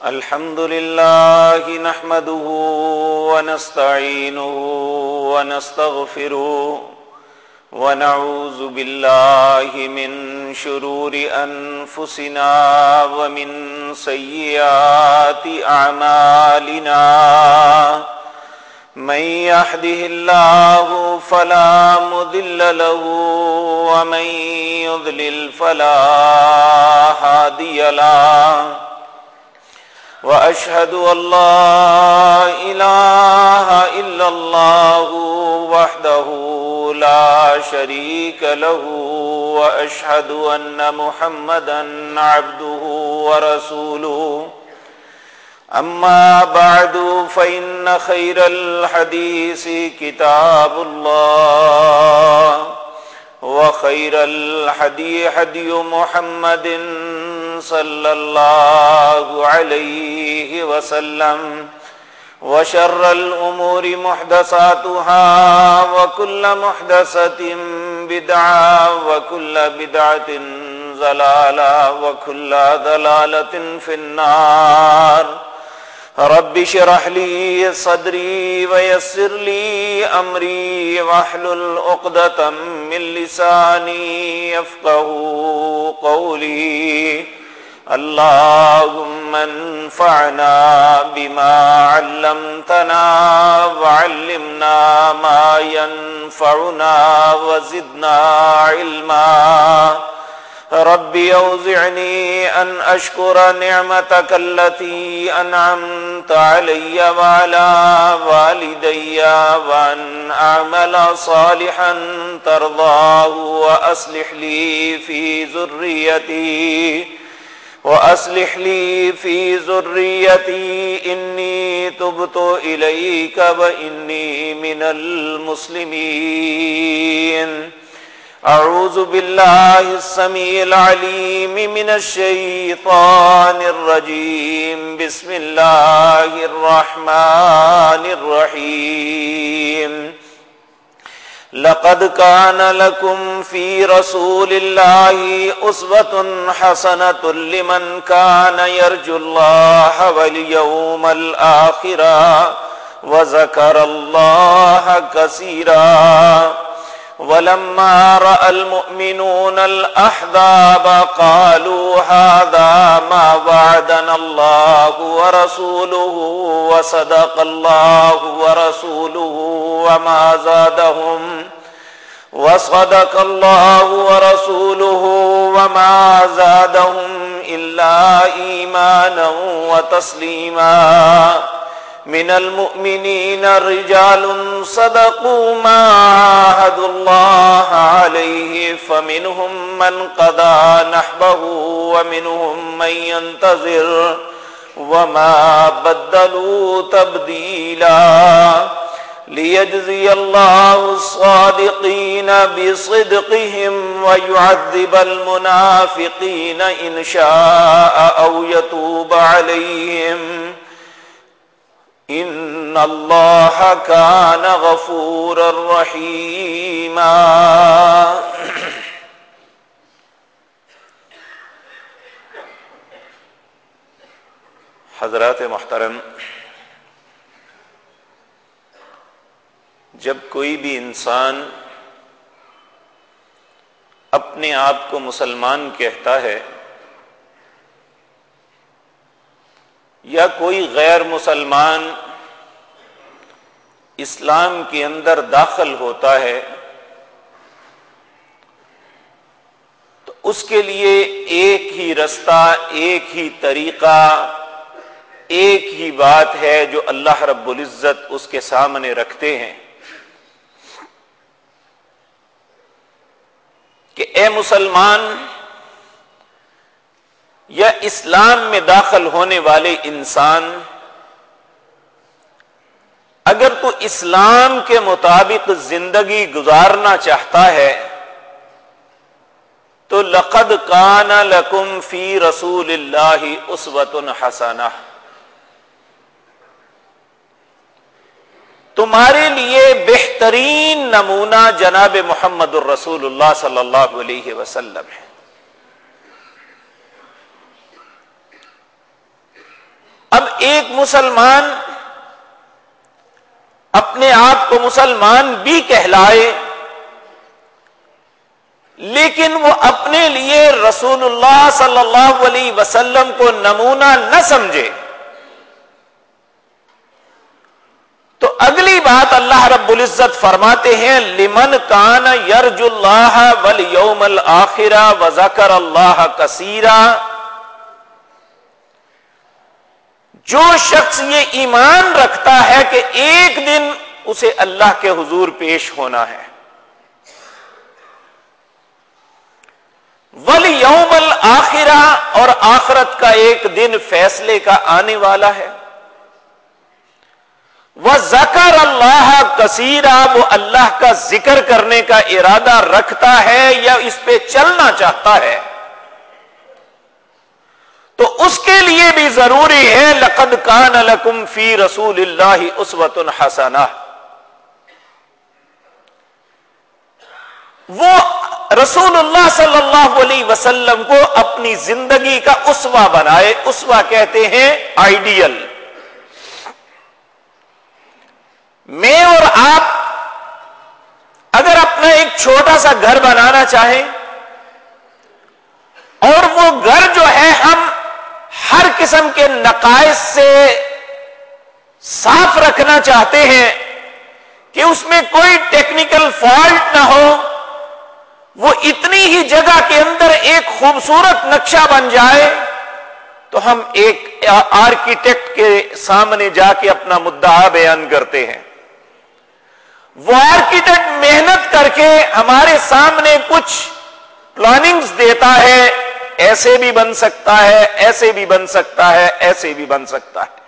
الحمد لله نحمده ونستعينه ونستغفره ونعوذ بالله من شرور أنفسنا ومن سيئات أعمالنا من يهده الله فلا مضل له ومن يضلل فلا هادي له وأشهد أن لا إله إلا الله وحده لا شريك له وأشهد أن محمدا عبده ورسوله أما بعد فإن خير الحديث كتاب الله وخير الهدي هدي محمد صلى الله عليه وسلم وشر الأمور محدثاتها وكل محدثة بدعة وكل بدعة ضلالة وكل ضلالة في النار رب اشرح لي صدري ويسر لي أمري واحلل عقدة من لساني يفقهوا قولي اللهم انفعنا بما علمتنا وعلمنا ما ينفعنا وزدنا علما رب أوزعني أن أشكر نعمتك التي أنعمت علي وعلى والدي وأن أعمل صالحا ترضاه وأصلح لي في ذريتي إني تبت إليك وإني من المسلمين أعوذ بالله السميع العليم من الشيطان الرجيم بسم الله الرحمن الرحيم لقد كان لكم في رسول الله أسوة حسنة لمن كان يرجو الله واليوم الآخر وذكر الله كثيرا ولما رأى المؤمنون الأحزاب قالوا هذا ما وعدنا الله ورسوله وصدق الله ورسوله وما زادهم إلا إيمانا وتسليما من المؤمنين رجال صدقوا ما عاهدوا الله عليه فمنهم من قضى نحبه ومنهم من ينتظر وما بدلوا تبديلا ليجزي الله الصادقين بصدقهم ويعذب المنافقين إن شاء أو يتوب عليهم إن الله كان غفورا رحيما حضرات محترم، جب کوئی بھی انسان اپنے آپ کو مسلمان کہتا ہے یا کوئی غیر مسلمان اسلام کے اندر داخل ہوتا ہے تو اس کے لیے ایک ہی رستہ، ایک ہی طریقہ، ایک ہی بات ہے جو اللہ رب العزت اس کے سامنے رکھتے ہیں کہ اے مسلمان یا اسلام میں داخل ہونے والے انسان، اگر تو اسلام کے مطابق زندگی گزارنا چاہتا ہے تو لقد کان لکم فی رسول اللہ اسوۃ حسنہ، تمہارے لیے بہترین نمونہ جناب محمد الرسول اللہ صلی اللہ علیہ وسلم ہے۔ اب ایک مسلمان اپنے آپ کو مسلمان بھی کہلائے، لیکن وہ اپنے لیے رسول اللہ صلی اللہ علیہ وسلم کو نمونہ نہ سمجھے، تو اگلی بات اللہ رب العزت فرماتے ہیں لمن کان یرجو اللہ والیوم الآخر وذکر اللہ کثیرا، جو شخص یہ ایمان رکھتا ہے کہ ایک دن اسے اللہ کے حضور پیش ہونا ہے، والیوم الآخر، اور آخرت کا ایک دن فیصلے کا آنے والا ہے، وذکر اللہ کثیرا، وہ اللہ کا ذکر کرنے کا ارادہ رکھتا ہے یا اس پہ چلنا چاہتا ہے، تو اس کے لیے بھی ضروری ہے لقد کان لکم فی رسول اللہ اسوۃ حسنہ، وہ رسول اللہ صلی اللہ علیہ وسلم کو اپنی زندگی کا اسوہ بنائے۔ اسوہ کہتے ہیں آئیڈیل۔ میں اور آپ اگر اپنا ایک چھوٹا سا گھر بنانا چاہیں اور وہ گھر جو ہے ہم ہر قسم کے نقائص سے صاف رکھنا چاہتے ہیں کہ اس میں کوئی ٹیکنیکل فالٹ نہ ہو، وہ اتنی ہی جگہ کے اندر ایک خوبصورت نقشہ بن جائے، تو ہم ایک آرکیٹیکٹ کے سامنے جا کے اپنا مدعا بیان کرتے ہیں۔ وہ آرکیٹیکٹ محنت کر کے ہمارے سامنے کچھ پلاننگز دیتا ہے، ایسے بھی بن سکتا ہے، ایسے بھی بن سکتا ہے، ایسے بھی بن سکتا ہے،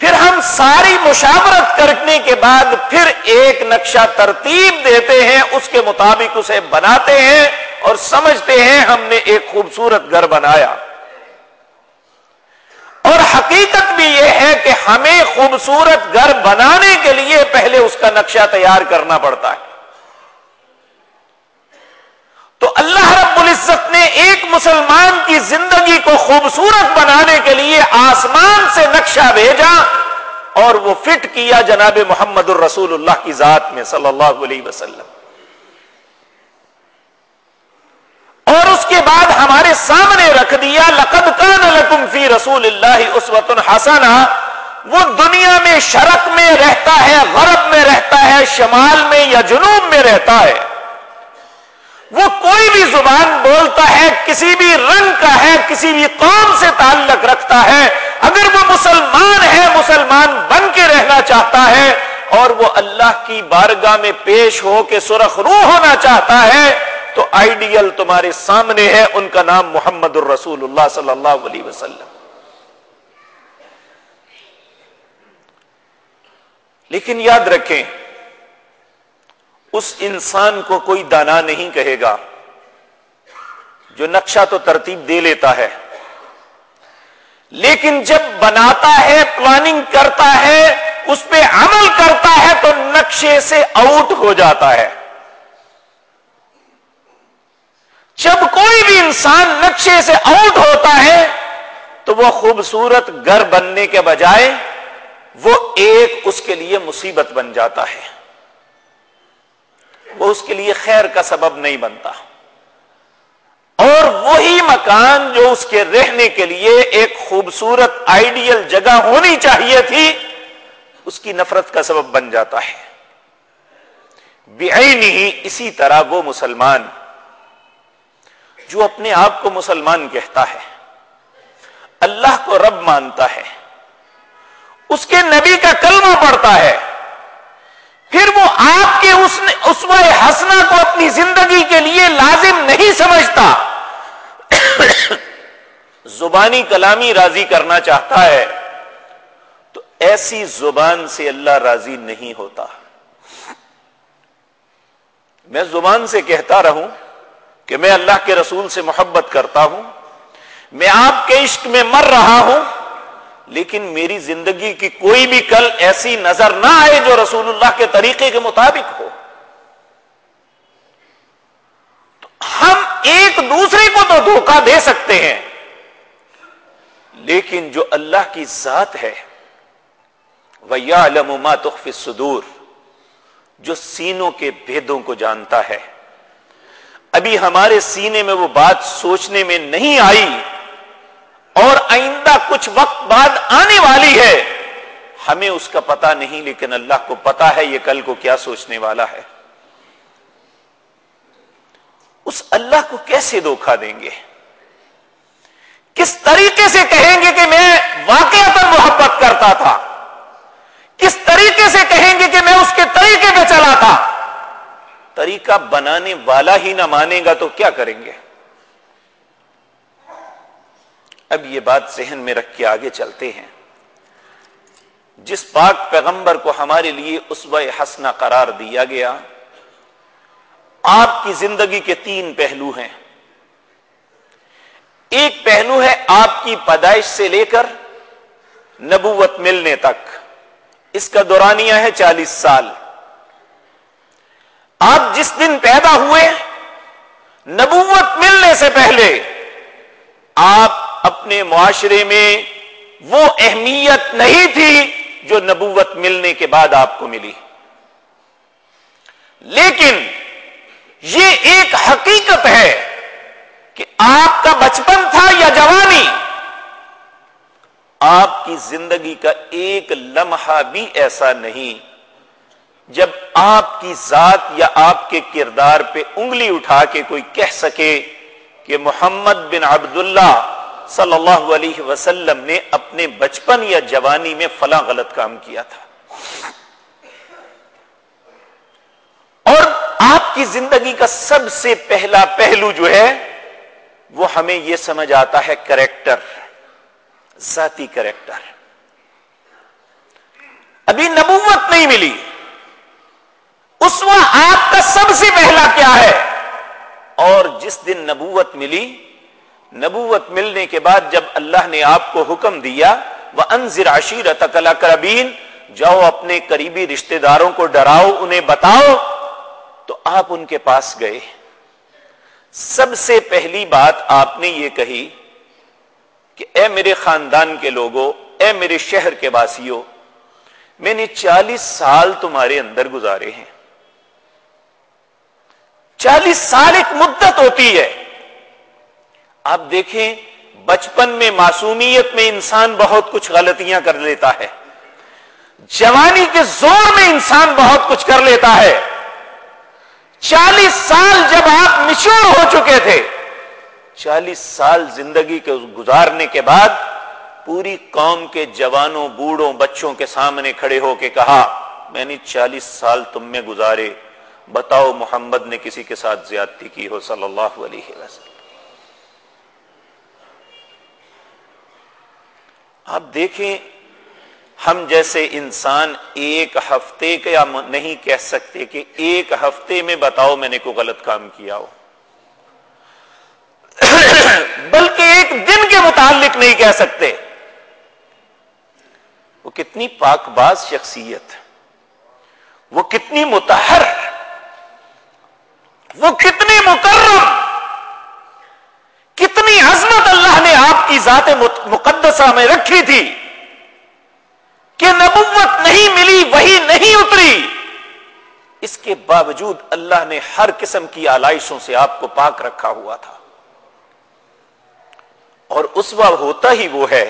پھر ہم ساری مشاورت کرنے کے بعد پھر ایک نقشہ ترتیب دیتے ہیں، اس کے مطابق اسے بناتے ہیں اور سمجھتے ہیں ہم نے ایک خوبصورت گھر بنایا۔ اور حقیقت بھی یہ ہے کہ ہمیں خوبصورت گھر بنانے کے لیے پہلے اس کا نقشہ تیار کرنا پڑتا ہے۔ تو اللہ رب العزت نے ایک مسلمان کی زندگی کو خوبصورت بنانے کے لیے آسمان سے نقشہ بھیجا اور وہ فٹ کیا جناب محمد الرسول اللہ کی ذات میں صلی اللہ علیہ وسلم، اور اس کے بعد ہمارے سامنے رکھ دیا لقد کان لکم فی رسول اللہ اسوۃ حسنہ۔ وہ دنیا میں شرق میں رہتا ہے، غرب میں رہتا ہے، شمال میں یا جنوب میں رہتا ہے، وہ کوئی بھی زبان بولتا ہے، کسی بھی رنگ کا ہے، کسی بھی قوم سے تعلق رکھتا ہے، اگر وہ مسلمان ہے، مسلمان بن کے رہنا چاہتا ہے اور وہ اللہ کی بارگاہ میں پیش ہو کے سرخ روح ہونا چاہتا ہے، تو آئیڈیل تمہارے سامنے ہے، ان کا نام محمد الرسول اللہ صلی اللہ علیہ وسلم۔ لیکن یاد رکھیں، اس انسان کو کوئی دانا نہیں کہے گا جو نقشہ تو ترتیب دے لیتا ہے، لیکن جب بناتا ہے، پلاننگ کرتا ہے، اس پہ عمل کرتا ہے تو نقشے سے آؤٹ ہو جاتا ہے۔ جب کوئی بھی انسان نقشے سے آؤٹ ہوتا ہے تو وہ خوبصورت گھر بننے کے بجائے وہ ایک اس کے لیے مصیبت بن جاتا ہے، وہ اس کے لیے خیر کا سبب نہیں بنتا، اور وہی مکان جو اس کے رہنے کے لیے ایک خوبصورت آئیڈیل جگہ ہونی چاہیے تھی، اس کی نفرت کا سبب بن جاتا ہے۔ بعینہ، اسی طرح وہ مسلمان جو اپنے آپ کو مسلمان کہتا ہے، اللہ کو رب مانتا ہے، اس کے نبی کا کلمہ پڑھتا ہے، پھر وہ آپ کے اسوہ حسنہ کو اپنی زندگی کے لیے لازم نہیں سمجھتا، زبانی کلامی راضی کرنا چاہتا ہے، تو ایسی زبان سے اللہ راضی نہیں ہوتا۔ میں زبان سے کہتا رہوں کہ میں اللہ کے رسول سے محبت کرتا ہوں، میں آپ کے عشق میں مر رہا ہوں، لیکن میری زندگی کی کوئی بھی کل ایسی نظر نہ آئے جو رسول اللہ کے طریقے کے مطابق ہو۔ تو ہم ایک دوسرے کو تو دھوکہ دے سکتے ہیں، لیکن جو اللہ کی ذات ہے وَيَعْلَمُ مَا تُخْفِي الصُّدُورُ، جو سینوں کے بھیدوں کو جانتا ہے. ابھی ہمارے سینے میں وہ بات سوچنے میں نہیں آئی اور آئندہ کچھ وقت بعد آنے والی ہے، ہمیں اس کا پتہ نہیں، لیکن اللہ کو پتا ہے یہ کل کو کیا سوچنے والا ہے. اس اللہ کو کیسے دھوکہ دیں گے؟ کس طریقے سے کہیں گے کہ میں واقعتاً محبت کرتا تھا؟ کس طریقے سے کہیں گے کہ میں اس کے طریقے پہ چلا تھا؟ طریقہ بنانے والا ہی نہ مانے گا تو کیا کریں گے؟ اب یہ بات ذہن میں رکھ کے آگے چلتے ہیں. جس پاک پیغمبر کو ہمارے لیے اسوہ حسنہ قرار دیا گیا، آپ کی زندگی کے 3 پہلو ہیں. ایک پہلو ہے آپ کی پیدائش سے لے کر نبوت ملنے تک، اس کا دورانیہ ہے 40 سال. آپ جس دن پیدا ہوئے، نبوت ملنے سے پہلے آپ اپنے معاشرے میں وہ اہمیت نہیں تھی جو نبوت ملنے کے بعد آپ کو ملی. لیکن یہ ایک حقیقت ہے کہ آپ کا بچپن تھا یا جوانی، آپ کی زندگی کا ایک لمحہ بھی ایسا نہیں جب آپ کی ذات یا آپ کے کردار پہ انگلی اٹھا کے کوئی کہہ سکے کہ محمد بن عبداللہ صلی اللہ علیہ وسلم نے اپنے بچپن یا جوانی میں فلاں غلط کام کیا تھا. اور آپ کی زندگی کا سب سے پہلا پہلو جو ہے وہ ہمیں یہ سمجھ آتا ہے کریکٹر، ذاتی کریکٹر. ابھی نبوت نہیں ملی، اس وقت آپ کا سب سے پہلا کیا ہے؟ اور جس دن نبوت ملی، نبوت ملنے کے بعد جب اللہ نے آپ کو حکم دیا وَأَنذِرْ عَشِيرَتَكَ الْأَقْرَبِينَ، جاؤ اپنے قریبی رشتہ داروں کو ڈراؤ، انہیں بتاؤ، تو آپ ان کے پاس گئے. سب سے پہلی بات آپ نے یہ کہی کہ اے میرے خاندان کے لوگوں، اے میرے شہر کے واسیوں، میں نے 40 سال تمہارے اندر گزارے ہیں. 40 سال ایک مدت ہوتی ہے. آپ دیکھیں بچپن میں معصومیت میں انسان بہت کچھ غلطیاں کر لیتا ہے، جوانی کے زور میں انسان بہت کچھ کر لیتا ہے. 40 سال جب آپ میچور ہو چکے تھے، 40 سال زندگی کے گزارنے کے بعد پوری قوم کے جوانوں، بوڑھوں، بچوں کے سامنے کھڑے ہو کے کہا میں نے 40 سال تم میں گزارے، بتاؤ محمد نے کسی کے ساتھ زیادتی کی ہو صلی اللہ علیہ وسلم. آپ دیکھیں ہم جیسے انسان ایک ہفتے کا نہیں کہہ سکتے کہ ایک ہفتے میں بتاؤ میں نے کوئی غلط کام کیا ہو، بلکہ ایک دن کے متعلق نہیں کہہ سکتے. وہ کتنی پاک باز شخصیت، وہ کتنی مطہر، وہ کتنی مکرم، کتنی عظمت اللہ نے آپ کی ذات مقدسہ میں رکھی تھی کہ نبوت نہیں ملی، وحی نہیں اتری، اس کے باوجود اللہ نے ہر قسم کی آلائشوں سے آپ کو پاک رکھا ہوا تھا. اور اسوہ ہوتا ہی وہ ہے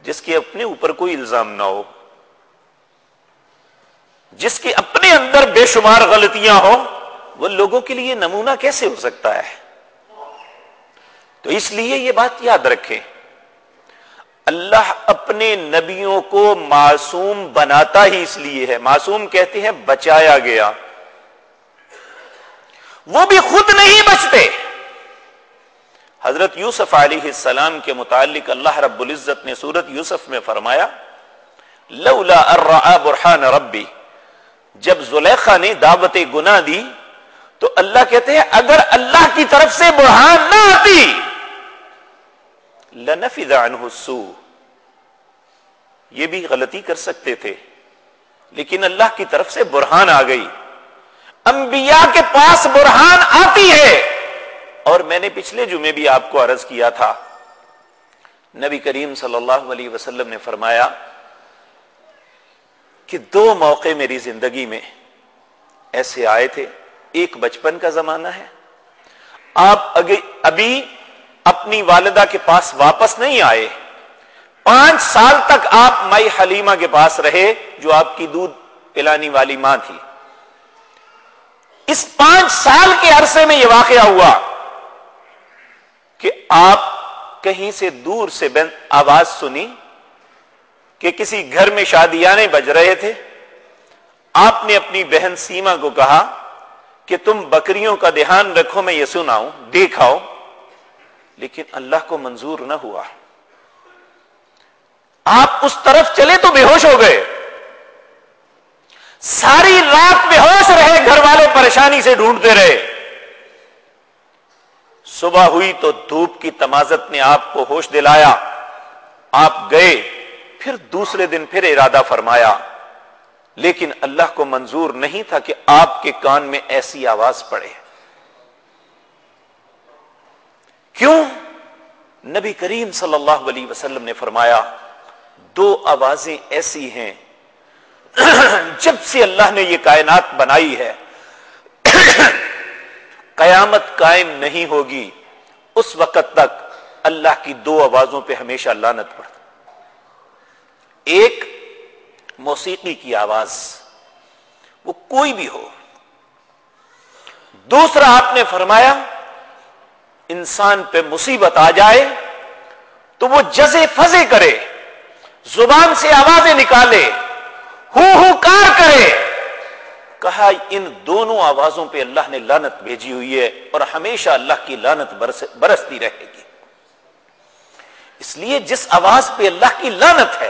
جس کے اپنے اوپر کوئی الزام نہ ہو، جس کے اپنے اندر بے شمار غلطیاں ہوں. وہ لوگوں کے لیے نمونہ کیسے ہو سکتا ہے؟ تو اس لیے یہ بات یاد رکھیں، اللہ اپنے نبیوں کو معصوم بناتا ہی اس لیے ہے. معصوم کہتے ہیں بچایا گیا، وہ بھی خود نہیں بچتے. حضرت یوسف علیہ السلام کے متعلق اللہ رب العزت نے سورۃ یوسف میں فرمایا لولا ان رأى برہان ربی، جب زلیخا نے دعوت گناہ دی تو اللہ کہتے ہیں اگر اللہ کی طرف سے برہان نہ آتی لنفذ عنہ السوء، یہ بھی غلطی کر سکتے تھے، لیکن اللہ کی طرف سے برہان آ گئی. انبیاء کے پاس برہان آتی ہے. اور میں نے پچھلے جمعے بھی آپ کو عرض کیا تھا نبی کریم صلی اللہ علیہ وسلم نے فرمایا کہ 2 موقع میری زندگی میں ایسے آئے تھے. ایک بچپن کا زمانہ ہے، آپ ابھی اپنی والدہ کے پاس واپس نہیں آئے، 5 سال تک آپ مائی حلیمہ کے پاس رہے جو آپ کی دودھ پلانے والی ماں تھی. اس 5 سال کے عرصے میں یہ واقعہ ہوا کہ آپ کہیں سے دور سے آواز سنی کہ کسی گھر میں شادیانے بج رہے تھے. آپ نے اپنی بہن سیما کو کہا کہ تم بکریوں کا دھیان رکھو، میں یہ سناؤں دیکھاؤ، لیکن اللہ کو منظور نہ ہوا. آپ اس طرف چلے تو بے ہوش ہو گئے، ساری رات بے ہوش رہے، گھر والے پریشانی سے ڈھونڈتے رہے. صبح ہوئی تو دھوپ کی تمازت نے آپ کو ہوش دلایا، آپ گئے. پھر دوسرے دن پھر ارادہ فرمایا، لیکن اللہ کو منظور نہیں تھا کہ آپ کے کان میں ایسی آواز پڑے. کیوں؟ نبی کریم صلی اللہ علیہ وسلم نے فرمایا 2 آوازیں ایسی ہیں جب سے اللہ نے یہ کائنات بنائی ہے قیامت قائم نہیں ہوگی اس وقت تک اللہ کی 2 آوازوں پہ ہمیشہ لعنت پڑتی. ایک موسیقی کی آواز، وہ کوئی بھی ہو. دوسرا آپ نے فرمایا انسان پہ مصیبت آ جائے تو وہ جزے فزے کرے، زبان سے آوازیں نکالے، ہو کار کرے. کہا ان دونوں آوازوں پہ اللہ نے لعنت بھیجی ہوئی ہے اور ہمیشہ اللہ کی لعنت برستی رہے گی. اس لیے جس آواز پہ اللہ کی لعنت ہے،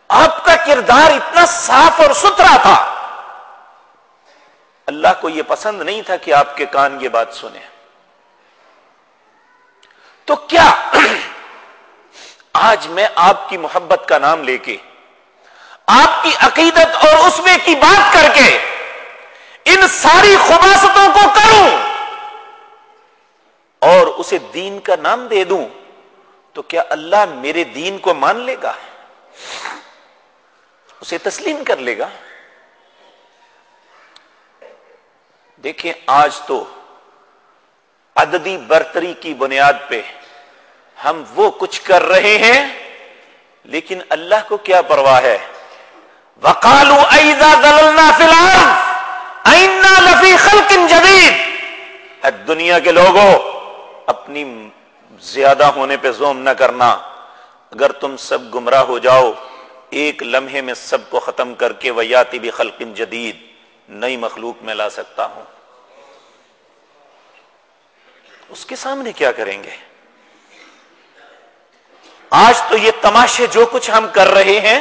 آپ کا کردار اتنا صاف اور ستھرا تھا، اللہ کو یہ پسند نہیں تھا کہ آپ کے کان یہ بات سنیں. تو کیا آج میں آپ کی محبت کا نام لے کے، آپ کی عقیدت اور اسوے کی بات کر کے ان ساری خباثتوں کو کروں اور اسے دین کا نام دے دوں تو کیا اللہ میرے دین کو مان لے گا؟ اسے تسلیم کر لے گا؟ دیکھیں آج تو عددی برتری کی بنیاد پہ ہم وہ کچھ کر رہے ہیں، لیکن اللہ کو کیا پرواہ ہے؟ وَقَالُوا أَإِذَا ضَلَلْنَا فِي الْأَرْضِ أَإِنَّا لَفِي خَلْقٍ جَدِيدٍ. دنیا کے لوگوں اپنی زیادہ ہونے پہ زوم نہ کرنا. اگر تم سب گمراہ ہو جاؤ ایک لمحے میں سب کو ختم کر کے وَيَأْتِ بِخَلْقٍ جَدِيدٍ نئی مخلوق میں لا سکتا ہوں. اس کے سامنے کیا کریں گے؟ آج تو یہ تماشے جو کچھ ہم کر رہے ہیں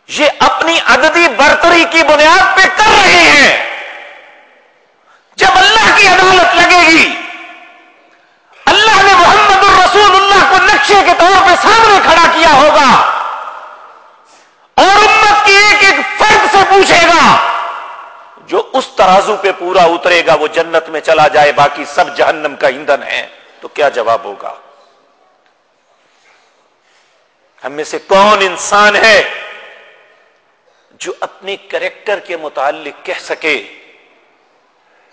یہ اپنی عددی برتری کی بنیاد پہ کر رہے ہیں. جب اللہ کی عدالت لگے گی، اللہ نے محمد الرسول اللہ کو نقشے کے طور پہ سامنے کھڑا کیا ہوگا اور امت کی ایک ایک فرد سے پوچھے گا. جو اس ترازو پہ پورا اترے گا وہ جنت میں چلا جائے، باقی سب جہنم کا ایندھن ہے. تو کیا جواب ہوگا؟ ہم میں سے کون انسان ہے جو اپنے کریکٹر کے متعلق کہہ سکے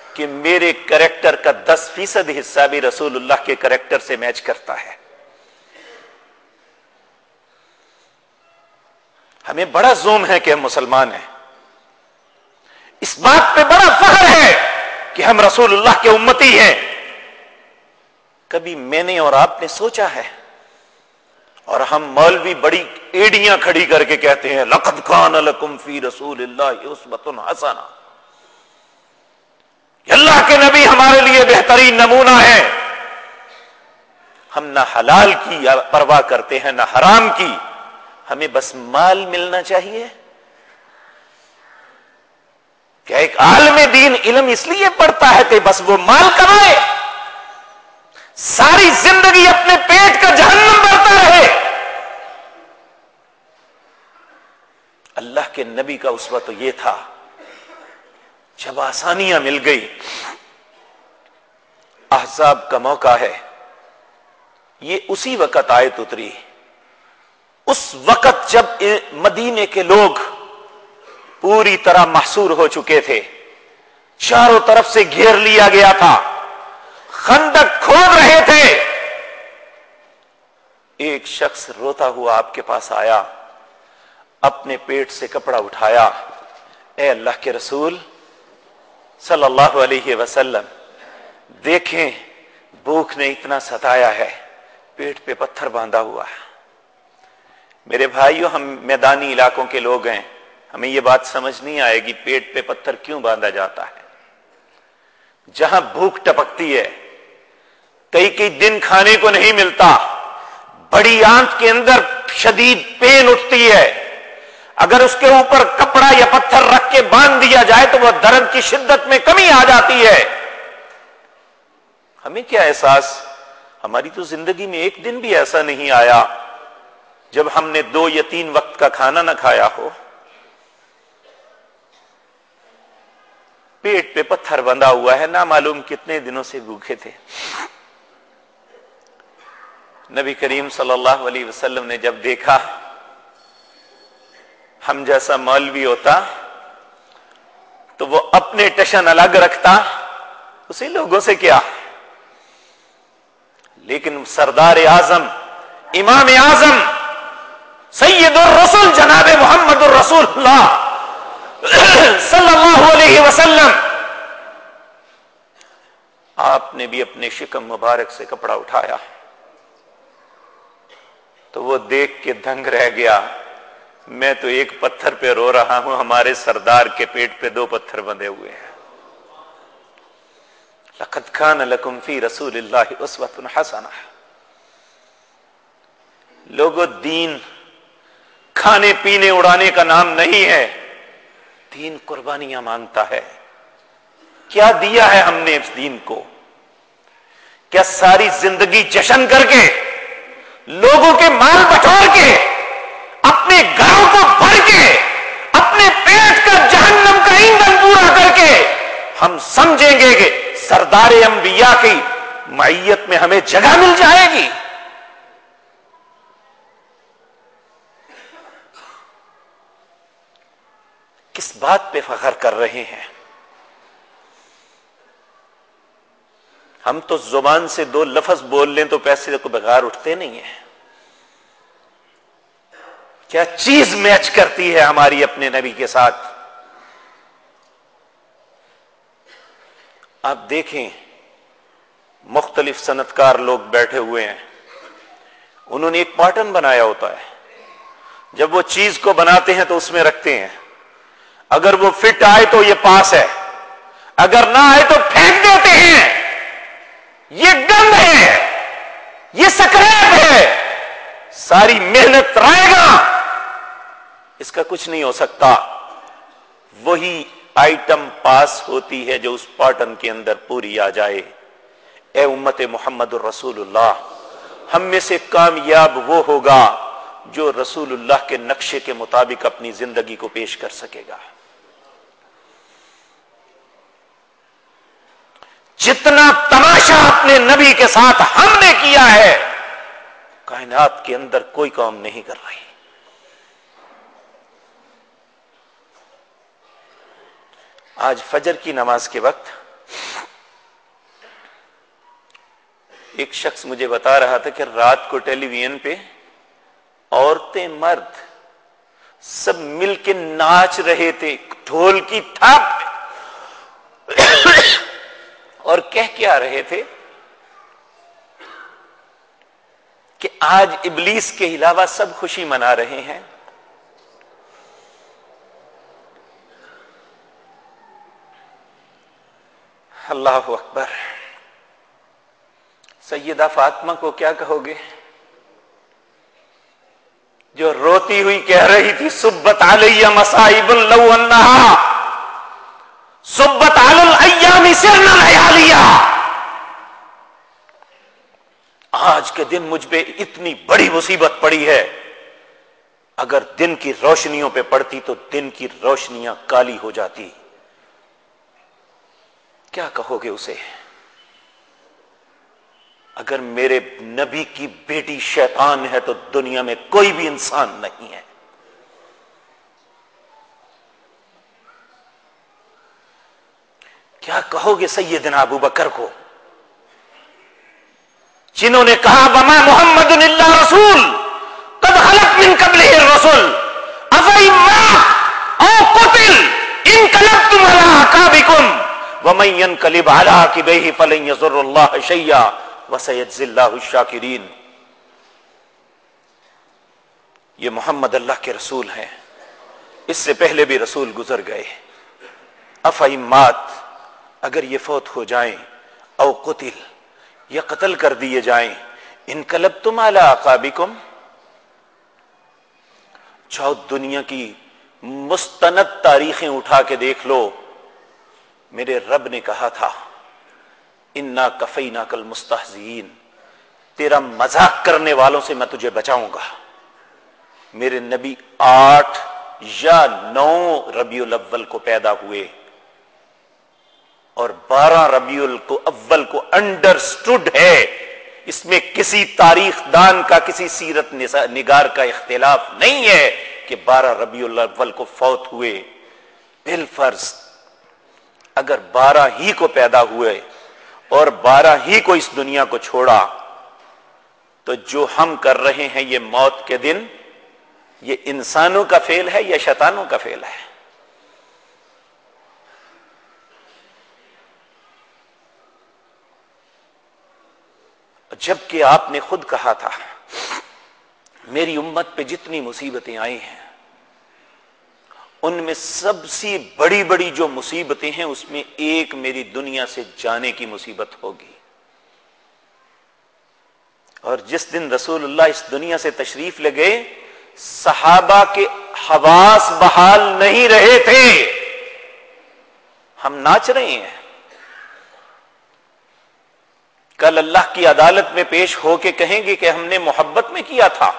کہ میرے کریکٹر کا 10% حصہ بھی رسول اللہ کے کریکٹر سے میچ کرتا ہے؟ ہمیں بڑا زوم ہے کہ ہم مسلمان ہیں، اس بات پہ بڑا فخر ہے کہ ہم رسول اللہ کے امتی ہیں. کبھی میں نے اور آپ نے سوچا ہے؟ اور ہم مولوی بڑی ایڑیاں کھڑی کر کے کہتے ہیں لقد کان لکم فی رسول اللہ اسوۃ حسنہ، اللہ کے نبی ہمارے لیے بہترین نمونہ ہے. ہم نہ حلال کی پرواہ کرتے ہیں نہ حرام کی، ہمیں بس مال ملنا چاہیے. کیا ایک عالم دین علم اس لیے پڑھتا ہے کہ بس وہ مال کمائے، ساری زندگی اپنے پیٹ کا جہنم بھرتا رہے؟ اللہ کے نبی کا اسوہ تو یہ تھا، جب آسانیاں مل گئی، احزاب کا موقع ہے، یہ اسی وقت آیت اتری، اس وقت جب مدینے کے لوگ پوری طرح محصور ہو چکے تھے، چاروں طرف سے گھیر لیا گیا تھا، خندق کھود رہے تھے، ایک شخص روتا ہوا آپ کے پاس آیا، اپنے پیٹ سے کپڑا اٹھایا، اے اللہ کے رسول صلی اللہ علیہ وسلم، دیکھیں بھوک نے اتنا ستایا ہے، پیٹ پہ پتھر باندھا ہوا ہے۔ میرے بھائیو، ہم میدانی علاقوں کے لوگ ہیں، ہمیں یہ بات سمجھ نہیں آئے گی پیٹ پہ پتھر کیوں باندھا جاتا ہے۔ جہاں بھوک ٹپکتی ہے، کئی دن کھانے کو نہیں ملتا، بڑی آنت کے اندر شدید پین اٹھتی ہے، اگر اس کے اوپر کپڑا یا پتھر رکھ کے باندھ دیا جائے تو وہ درد کی شدت میں کمی آ جاتی ہے۔ ہمیں کیا احساس؟ ہماری تو زندگی میں ایک دن بھی ایسا نہیں آیا جب ہم نے 2 یا 3 وقت کا کھانا نہ کھایا ہو، پیٹ پہ پتھر بندھا ہوا ہے، نہ معلوم کتنے دنوں سے بھوکے تھے۔ نبی کریم صلی اللہ علیہ وسلم نے جب دیکھا ہم جیسا مولوی ہوتا تو وہ اپنے ٹشن الگ رکھتا، اسے لوگوں سے کیا، لیکن سردار اعظم، امام اعظم، سید الرسل جناب محمد الرسول اللہ صلی اللہ علیہ وسلم، آپ نے بھی اپنے شکم مبارک سے کپڑا اٹھایا تو وہ دیکھ کے دنگ رہ گیا، میں تو ایک پتھر پہ رو رہا ہوں، ہمارے سردار کے پیٹ پہ 2 پتھر بندھے ہوئے ہیں۔ لقد کان لکم فی رسول اللہ اسوۃ حسنہ۔ لوگوں، دین کھانے پینے اڑانے کا نام نہیں ہے، دین قربانیاں مانگتا ہے۔ کیا دیا ہے ہم نے اس دین کو؟ کیا ساری زندگی جشن کر کے، لوگوں کے مال بٹور کے، اپنے گھروں کو بھر کے، اپنے پیٹ کا جہنم کا ایندھن پورا کر کے ہم سمجھیں گے کہ سردار انبیاء کی معیت میں ہمیں جگہ مل جائے گی؟ کس بات پہ فخر کر رہے ہیں؟ ہم تو زبان سے 2 لفظ بول لیں تو پیسے کو بغیر اٹھتے نہیں ہیں۔ کیا چیز میچ کرتی ہے ہماری اپنے نبی کے ساتھ؟ آپ دیکھیں، مختلف صنعتکار لوگ بیٹھے ہوئے ہیں، انہوں نے ایک پیٹرن بنایا ہوتا ہے، جب وہ چیز کو بناتے ہیں تو اس میں رکھتے ہیں، اگر وہ فٹ آئے تو یہ پاس ہے، اگر نہ آئے تو پھینک دیتے ہیں۔ یہ گند ہے، یہ سکریپ ہے، ساری محنت رائے گا، اس کا کچھ نہیں ہو سکتا۔ وہی آئٹم پاس ہوتی ہے جو اس پیٹرن کے اندر پوری آ جائے۔ اے امت محمد الرسول اللہ، ہم میں سے کامیاب وہ ہوگا جو رسول اللہ کے نقشے کے مطابق اپنی زندگی کو پیش کر سکے گا۔ جتنا تماشا اپنے نبی کے ساتھ ہم نے کیا ہے، کائنات کے اندر کوئی کام نہیں کر رہی۔ آج فجر کی نماز کے وقت ایک شخص مجھے بتا رہا تھا کہ رات کو ٹیلی ویژن پہ عورتیں مرد سب مل کے ناچ رہے تھے ڈھول کی تھاپ اور کہہ کیا رہے تھے کہ آج ابلیس کے علاوہ سب خوشی منا رہے ہیں۔ اللہ اکبر۔ سیدہ فاطمہ کو کیا کہو گے جو روتی ہوئی کہہ رہی تھی سبت علی مصائب لو انہا سبت علی الایام سرنا لیالیا، آج کے دن مجھ پہ اتنی بڑی مصیبت پڑی ہے، اگر دن کی روشنیوں پہ پڑتی تو دن کی روشنیاں کالی ہو جاتی۔ کیا کہو گے اسے؟ اگر میرے نبی کی بیٹی شیطان ہے تو دنیا میں کوئی بھی انسان نہیں ہے. کیا کہو گے سیدنا ابو بکر کو جنہوں نے کہا وما محمد الا رسول قد خلت من قبلہ الرسل افإن مات او قتل انقلبتم على اعقابکم ومن ينقلب على عقبیہ فلن یضر اللہ شیئا وسيجزی اللہ الشاکرین. یہ محمد اللہ کے رسول ہیں، اس سے پہلے بھی رسول گزر گئے. افإن مات، اگر یہ فوت ہو جائیں، او قتل، یا قتل کر دیے جائیں، انقلبتم علی اعقابکم، جاؤ دنیا کی مستند تاریخیں اٹھا کے دیکھ لو، میرے رب نے کہا تھا انا کفیناک المستہزئین، تیرا مذاق کرنے والوں سے میں تجھے بچاؤں گا. میرے نبی 8 یا 9 ربیع الاول کو پیدا ہوئے اور 12 ربیع الاول کو انڈرسٹوڈ ہے. اس میں کسی تاریخ دان کا، کسی سیرت نگار کا اختلاف نہیں ہے کہ 12 ربیع الاول کو فوت ہوئے. بالفرض اگر 12 ہی کو پیدا ہوئے اور 12 ہی کو اس دنیا کو چھوڑا تو جو ہم کر رہے ہیں یہ موت کے دن، یہ انسانوں کا فعل ہے یا شیطانوں کا فعل ہے؟ جبکہ آپ نے خود کہا تھا میری امت پہ جتنی مصیبتیں آئی ہیں ان میں سب سے بڑی بڑی جو مصیبتیں ہیں اس میں ایک میری دنیا سے جانے کی مصیبت ہوگی. اور جس دن رسول اللہ اس دنیا سے تشریف لے گئے صحابہ کے حواس بحال نہیں رہے تھے. ہم ناچ رہے ہیں، کل اللہ کی عدالت میں پیش ہو کے کہیں گے کہ ہم نے محبت میں کیا تھا.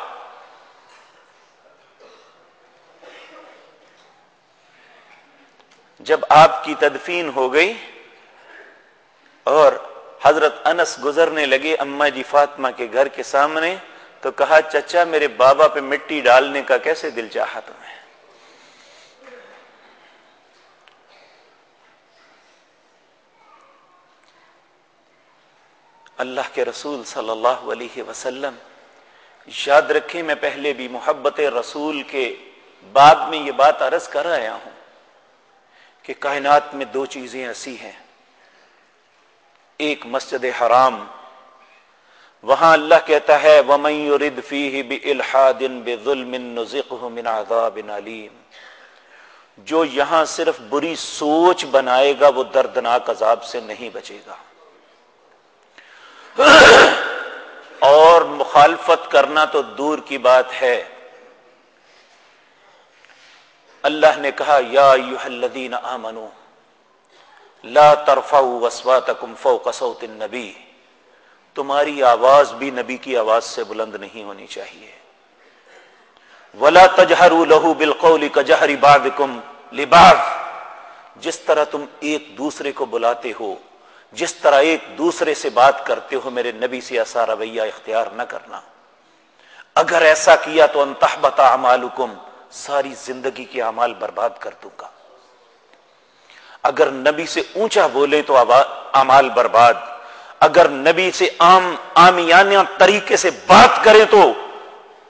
جب آپ کی تدفین ہو گئی اور حضرت انس گزرنے لگے اماں جی فاطمہ کے گھر کے سامنے تو کہا چچا میرے بابا پہ مٹی ڈالنے کا کیسے دل چاہا تمہیں؟ اللہ کے رسول صلی اللہ علیہ وسلم، یاد رکھیں میں پہلے بھی محبت رسول کے بعد میں یہ بات عرض کر آیا ہوں کہ کائنات میں 2 چیزیں ایسی ہیں. ایک مسجد حرام، وہاں اللہ کہتا ہے وَمَن يُرِدْ فِيهِ بِإِلْحَادٍ بِظُلْمٍ نُذِقْهُ مِنْ عَذَابٍ عَلِيمٍ، جو یہاں صرف بری سوچ بنائے گا وہ دردناک عذاب سے نہیں بچے گا. اور مخالفت کرنا تو دور کی بات ہے. اللہ نے کہا یا ایھا الذین آمنوا لا ترفعوا اصواتکم فوق صوت النبی، تمہاری آواز بھی نبی کی آواز سے بلند نہیں ہونی چاہیے. ولا تجہروا لہ بالقول کجہر بعضکم لبعض، جس طرح تم ایک دوسرے کو بلاتے ہو، جس طرح ایک دوسرے سے بات کرتے ہو، میرے نبی سے ایسا رویہ اختیار نہ کرنا. اگر ایسا کیا تو ان تحبط اعمالکم، ساری زندگی کے اعمال برباد کر دوں گا. اگر نبی سے اونچا بولے تو اعمال برباد، اگر نبی سے عامیانہ طریقے سے بات کرے تو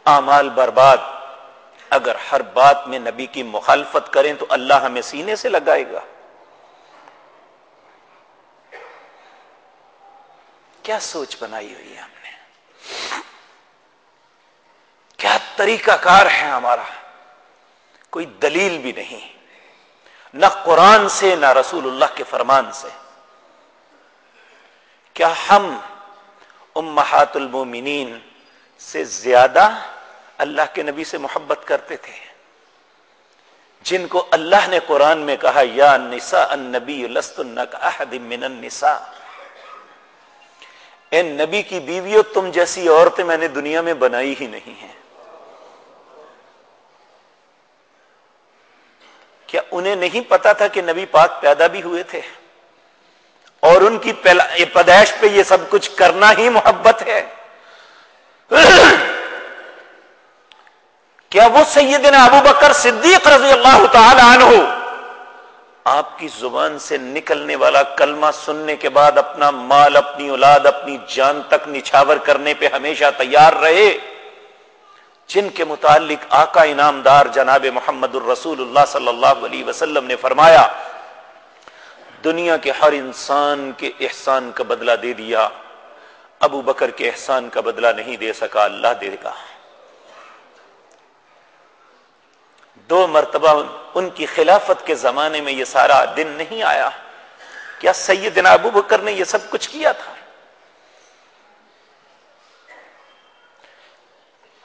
اعمال برباد، اگر ہر بات میں نبی کی مخالفت کریں تو اللہ ہمیں سینے سے لگائے گا. کیا سوچ بنائی ہوئی ہے ہم نے، کیا طریقہ کار ہے ہمارا؟ کوئی دلیل بھی نہیں، نہ قرآن سے نہ رسول اللہ کے فرمان سے. کیا ہم امہات المومنین سے زیادہ اللہ کے نبی سے محبت کرتے تھے، جن کو اللہ نے قرآن میں کہا یا نساء النبی لستن کاحد من النساء، اے نبی کی بیویوں تم جیسی عورتیں میں نے دنیا میں بنائی ہی نہیں ہیں. کیا انہیں نہیں پتا تھا کہ نبی پاک پیدا بھی ہوئے تھے اور ان کی پیدائش پہ یہ سب کچھ کرنا ہی محبت ہے؟ کیا وہ سیدنا ابو بکر صدیق رضی اللہ تعالی عنہ آپ کی زبان سے نکلنے والا کلمہ سننے کے بعد اپنا مال، اپنی اولاد، اپنی جان تک نچھاور کرنے پہ ہمیشہ تیار رہے، جن کے متعلق آقا انعامدار جناب محمد الرسول اللہ صلی اللہ علیہ وسلم نے فرمایا دنیا کے ہر انسان کے احسان کا بدلہ دے دیا، ابو بکر کے احسان کا بدلہ نہیں دے سکا، اللہ دے گا۔ 2 مرتبہ ان کی خلافت کے زمانے میں یہ سارا دن نہیں آیا؟ کیا سیدنا ابو بکر نے یہ سب کچھ کیا تھا؟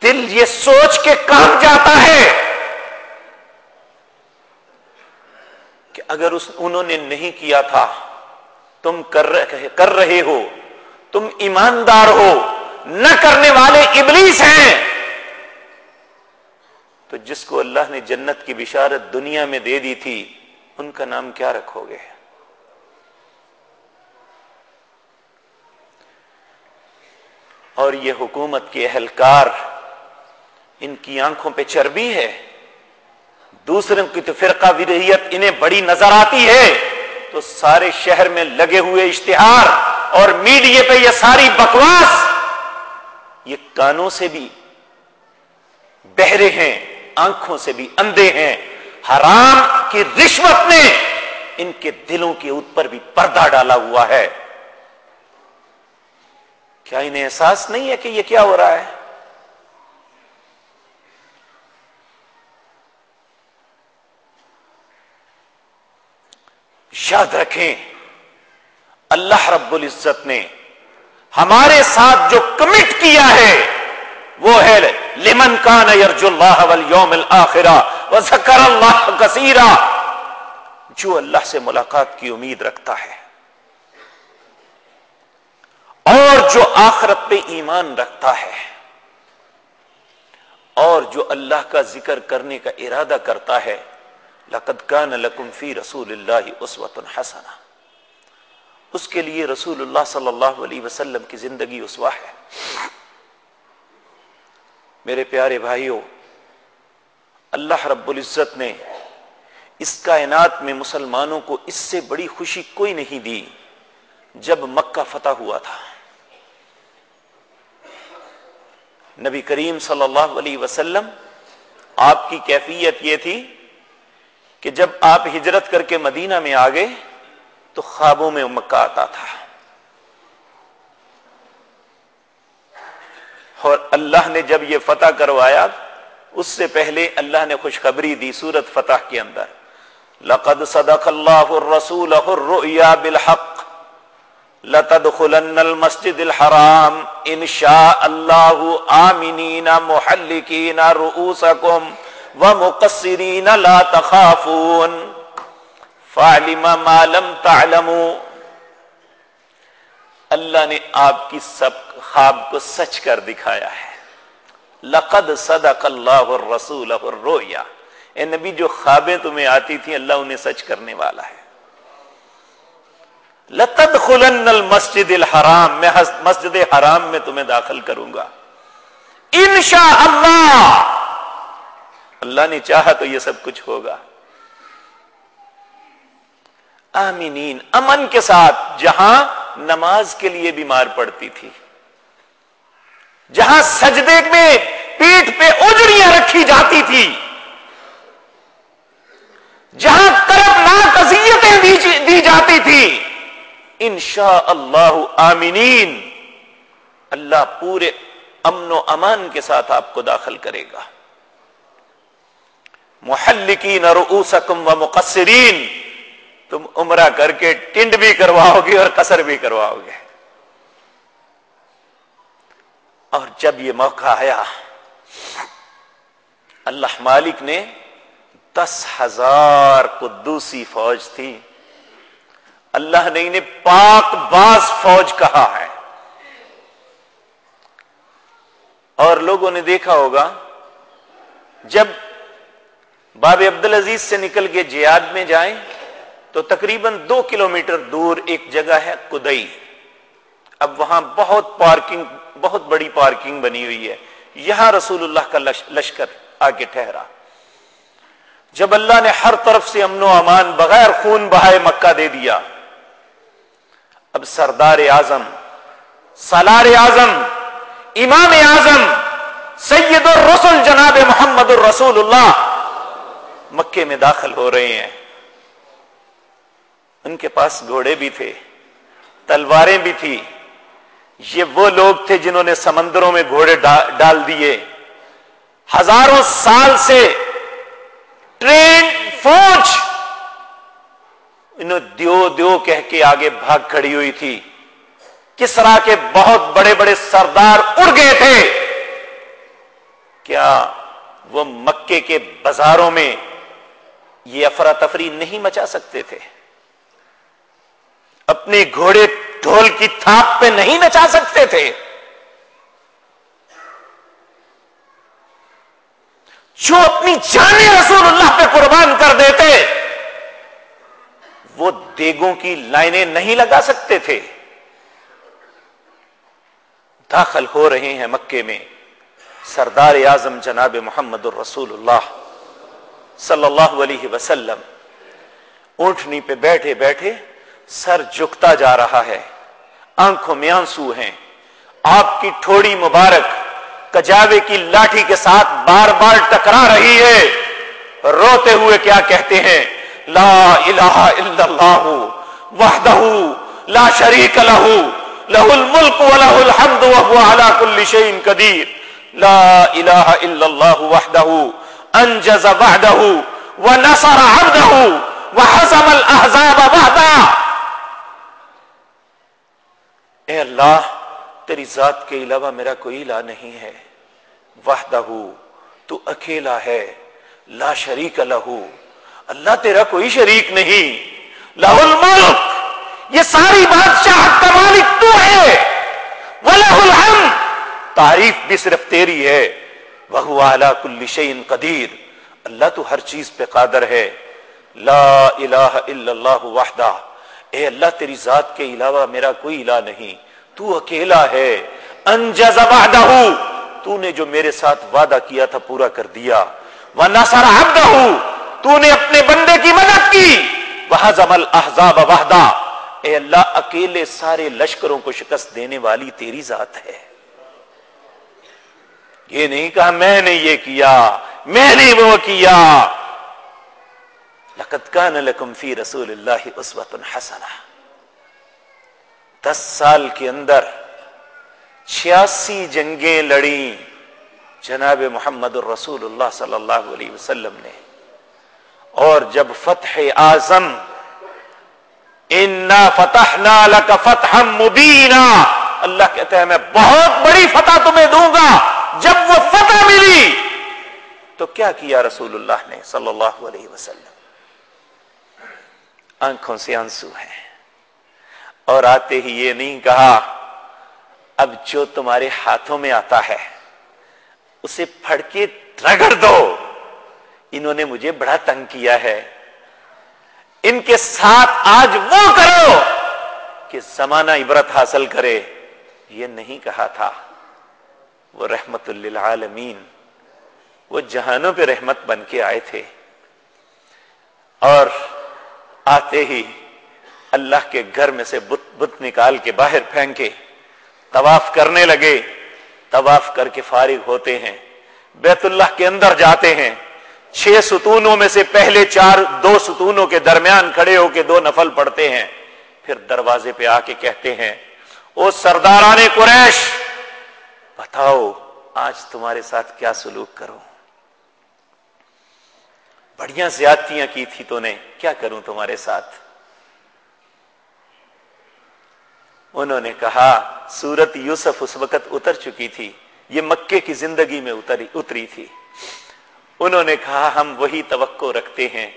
دل یہ سوچ کے کام جاتا ہے کہ اگر انہوں نے نہیں کیا تھا، تم کر رہے ہو، تم ایماندار ہو، نہ کرنے والے ابلیس ہیں، تو جس کو اللہ نے جنت کی بشارت دنیا میں دے دی تھی ان کا نام کیا رکھو گے؟ اور یہ حکومت کے اہلکار، ان کی آنکھوں پہ چربی ہے، دوسروں کی تو فرقہ وریت انہیں بڑی نظر آتی ہے، تو سارے شہر میں لگے ہوئے اشتہار اور میڈیا پہ یہ ساری بکواس، یہ کانوں سے بھی بہرے ہیں، آنکھوں سے بھی اندھے ہیں، حرام کی رشوت نے ان کے دلوں کے اوپر بھی پردہ ڈالا ہوا ہے۔ کیا انہیں احساس نہیں ہے کہ یہ کیا ہو رہا ہے؟ یاد رکھیں اللہ رب العزت نے ہمارے ساتھ جو کمٹ کیا ہے وہ ہے لمن کان یرجو اللہ والیوم الآخر وذکر اللہ کثیرا، جو اللہ سے ملاقات کی امید رکھتا ہے اور جو آخرت پہ ایمان رکھتا ہے اور جو اللہ کا ذکر کرنے کا ارادہ کرتا ہے، لقد کان لکم فی رسول اللہ اسوۃ حسنہ، اس کے لیے رسول اللہ صلی اللہ علیہ وسلم کی زندگی اسوہ ہے۔ میرے پیارے بھائیوں، اللہ رب العزت نے اس کائنات میں مسلمانوں کو اس سے بڑی خوشی کوئی نہیں دی جب مکہ فتح ہوا تھا۔ نبی کریم صلی اللہ علیہ وسلم آپ کی کیفیت یہ تھی کہ جب آپ ہجرت کر کے مدینہ میں آ گئے تو خوابوں میں مکہ آتا تھا، اور اللہ نے جب یہ فتح کروایا اس سے پہلے اللہ نے خوشخبری دی سورۃ فتح کے اندر، لقد صدق اللہ الرسول الرؤیا بالحق لتدخلن المسجد الحرام ان شاء اللہ آمنین محلقین رؤوسکم ومقصرین لا تخافون فعلم ما لم تعلموا، اللہ نے آپ کی سب خواب کو سچ کر دکھایا ہے۔ لقد صدق اللہ الرسول الرؤیا، اے نبی جو خوابیں تمہیں آتی تھیں اللہ انہیں سچ کرنے والا ہے۔ لتدخلن المسجد الحرام، میں مسجد حرام میں تمہیں داخل کروں گا، انشاء اللہ، اللہ نے چاہا تو یہ سب کچھ ہوگا۔ آمینین، امن کے ساتھ، جہاں نماز کے لیے بیمار پڑتی تھی، جہاں سجدے میں پیٹھ پہ اجڑیاں رکھی جاتی تھی، جہاں کربناک اذیتیں دی جاتی تھی، انشاء اللہ آمینین، اللہ پورے امن و امان کے ساتھ آپ کو داخل کرے گا۔ محلقین رؤوسکم ومقصرین، تم عمرہ کر کے ٹنڈ بھی کرواؤ گے اور قصر بھی کرواؤ گے۔ اور جب یہ موقع آیا، اللہ مالک نے 10,000 قدوسی فوج تھی، اللہ نے انہیں پاک باز فوج کہا ہے۔ اور لوگوں نے دیکھا ہوگا جب باب عبدالعزیز سے نکل کے جہاد میں جائیں تو تقریباً 2 کلومیٹر دور ایک جگہ ہے قدئی. اب وہاں بہت بڑی پارکنگ بنی ہوئی ہے. یہاں رسول اللہ کا لشکر آگے ٹھہرا. جب اللہ نے ہر طرف سے امن و امان بغیر خون بہائے مکہ دے دیا، اب سردار اعظم، سالار اعظم، امام اعظم، سید الرسل جناب محمد الرسول اللہ مکے میں داخل ہو رہے ہیں. ان کے پاس گھوڑے بھی تھے، تلواریں بھی تھی. یہ وہ لوگ تھے جنہوں نے سمندروں میں گھوڑے ڈال دیے. ہزاروں سال سے ٹرین فوج انہوں دیو دیو کہہ کے آگے بھاگ کھڑی ہوئی تھی. کسرا کے بہت بڑے بڑے سردار اڑ گئے تھے. کیا وہ مکے کے بازاروں میں یہ افراتفری نہیں مچا سکتے تھے؟ اپنے گھوڑے ڈھول کی تھاپ پہ نہیں نچا سکتے تھے؟ جو اپنی جانیں رسول اللہ پہ قربان کر دیتے وہ دیگوں کی لائنیں نہیں لگا سکتے تھے؟ داخل ہو رہے ہیں مکے میں سردار اعظم جناب محمد الرسول اللہ صلی اللہ علیہ وسلم. اونٹنی پہ بیٹھے بیٹھے سر جھکتا جا رہا ہے، آنکھوں میں آنسو ہیں. آپ کی ٹھوڑی مبارک کجاوے کی لاٹھی کے ساتھ بار بار ٹکرا رہی ہے. روتے ہوئے کیا کہتے ہیں؟ لا الہ الا اللہ وحدہ لا شریک لہ لہ الملک ولہ الحمد وہو علی کل شیء قدیر. لا الہ الا اللہ وحدہ انجز وعدہ ونصر عبدہ وحزم الاحزاب وحدہ. اے اللہ، تیری ذات کے علاوہ میرا کوئی الہ نہیں ہے. وحدہ، تو اکیلا ہے. لا شریک لہ، اللہ تیرا کوئی شریک نہیں. لہ الملک، یہ ساری بادشاہت کا مالک تو ہے. ولہ الحمد، تعریف بھی صرف تیری ہے. وہو علی کل شیء قدیر، اللہ تو ہر چیز پہ قادر ہے. لا الہ الا اللہ وحدہ، اے اللہ تیری ذات کے علاوہ میرا کوئی الہ نہیں، تو اکیلا ہے. انجز وعدہ، تو نے جو میرے ساتھ وعدہ کیا تھا پورا کر دیا. ونصر عبدہ، تو نے اپنے بندے کی مدد کی. وہزم الاحزاب وحدہ، اے اللہ اکیلے سارے لشکروں کو شکست دینے والی تیری ذات ہے. یہ نہیں کہا میں نے یہ کیا، میں نے وہ کیا. لقد کان لکم فی رسول اللہ اسوۃ حسنہ. 10 سال کے اندر 86 جنگیں لڑیں جناب محمد الرسول اللہ صلی اللہ علیہ وسلم نے. اور جب فتح اعظم، انا فتحنا لک فتحا مبینا، اللہ کہتا ہے میں بہت بڑی فتح تمہیں دوں گا. جب وہ فتح ملی تو کیا کیا رسول اللہ نے صلی اللہ علیہ وسلم؟ آنکھوں سے آنسو ہیں، اور آتے ہی یہ نہیں کہا اب جو تمہارے ہاتھوں میں آتا ہے اسے پھڑ کے رگڑ دو. انہوں نے مجھے بڑا تنگ کیا ہے، ان کے ساتھ آج وہ کرو کہ زمانہ عبرت حاصل کرے. یہ نہیں کہا تھا. وہ رحمت للعالمین، وہ جہانوں پہ رحمت بن کے آئے تھے. اور آتے ہی اللہ کے گھر میں سے بت نکال کے باہر پھینکے، طواف کرنے لگے. طواف کر کے فارغ ہوتے ہیں، بیت اللہ کے اندر جاتے ہیں. 6 ستونوں میں سے پہلے 2 ستونوں کے درمیان کھڑے ہو کے 2 نفل پڑھتے ہیں. پھر دروازے پہ آ کے کہتے ہیں او سرداران قریش، بتاؤ آج تمہارے ساتھ کیا سلوک کروں؟ بڑیاں زیادتیاں کی تھی تو نے، کیا کروں تمہارے ساتھ؟ انہوں نے کہا سورت یوسف اس وقت اتر چکی تھی، یہ مکے کی زندگی میں اتری تھی. انہوں نے کہا ہم وہی توقع رکھتے ہیں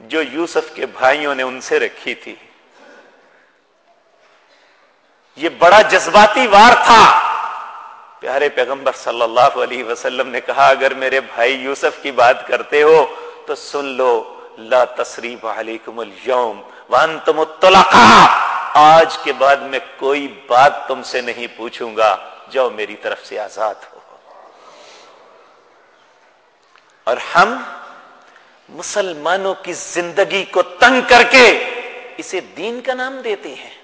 جو یوسف کے بھائیوں نے ان سے رکھی تھی. یہ بڑا جذباتی وار تھا. پیارے پیغمبر صلی اللہ علیہ وسلم نے کہا اگر میرے بھائی یوسف کی بات کرتے ہو تو سن لو، لا تثریب علیکم اليوم وانتم الطلقاء، آج کے بعد میں کوئی بات تم سے نہیں پوچھوں گا، جاؤ میری طرف سے آزاد ہو۔ اور ہم مسلمانوں کی زندگی کو تنگ کر کے اسے دین کا نام دیتے ہیں۔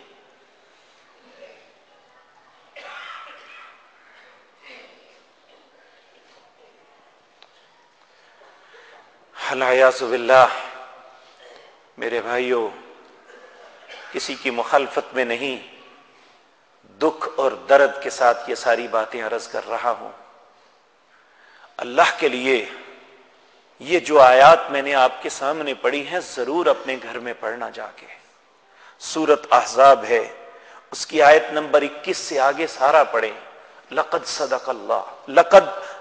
العیاذ باللہ، میرے بھائیوں، کسی کی مخالفت میں نہیں، دکھ اور درد کے ساتھ یہ ساری باتیں عرض کر رہا ہوں۔ اللہ کے لیے یہ جو آیات میں نے آپ کے سامنے پڑھی ہیں ضرور اپنے گھر میں پڑھنا جا کے۔ سورۃ احزاب ہے، اس کی آیت نمبر 21 سے آگے سارا پڑھیں۔ لقد صدق اللہ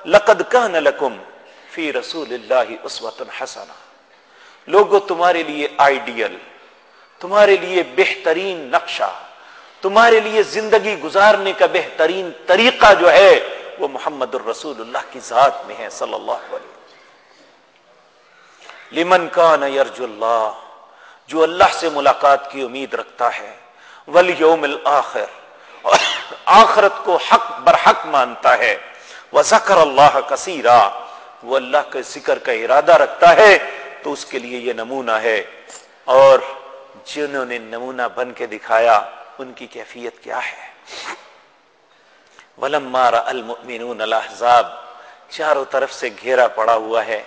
لقد کان لکم فی رسول اللہ اسوۃ حسنہ، لوگوں تمہارے لیے آئیڈیل، تمہارے لیے بہترین نقشہ، تمہارے لیے زندگی گزارنے کا بہترین طریقہ جو ہے وہ محمد الرسول اللہ کی ذات میں ہے صلی اللہ علیہ وسلم۔ لمن کان یرجو اللہ، جو اللہ سے ملاقات کی امید رکھتا ہے، والیوم الآخر، اور آخرت کو حق برحق مانتا ہے، وذکر اللہ کثیرا، وہ اللہ کے ذکر کا ارادہ رکھتا ہے، تو اس کے لیے یہ نمونہ ہے۔ اور جنہوں نے نمونہ بن کے دکھایا ان کی کیفیت کیا ہے؟ وَلَمَّا رَأَى الْمُؤْمِنُونَ الْأَحْزَابَ، چاروں طرف سے گھیرا پڑا ہوا ہے۔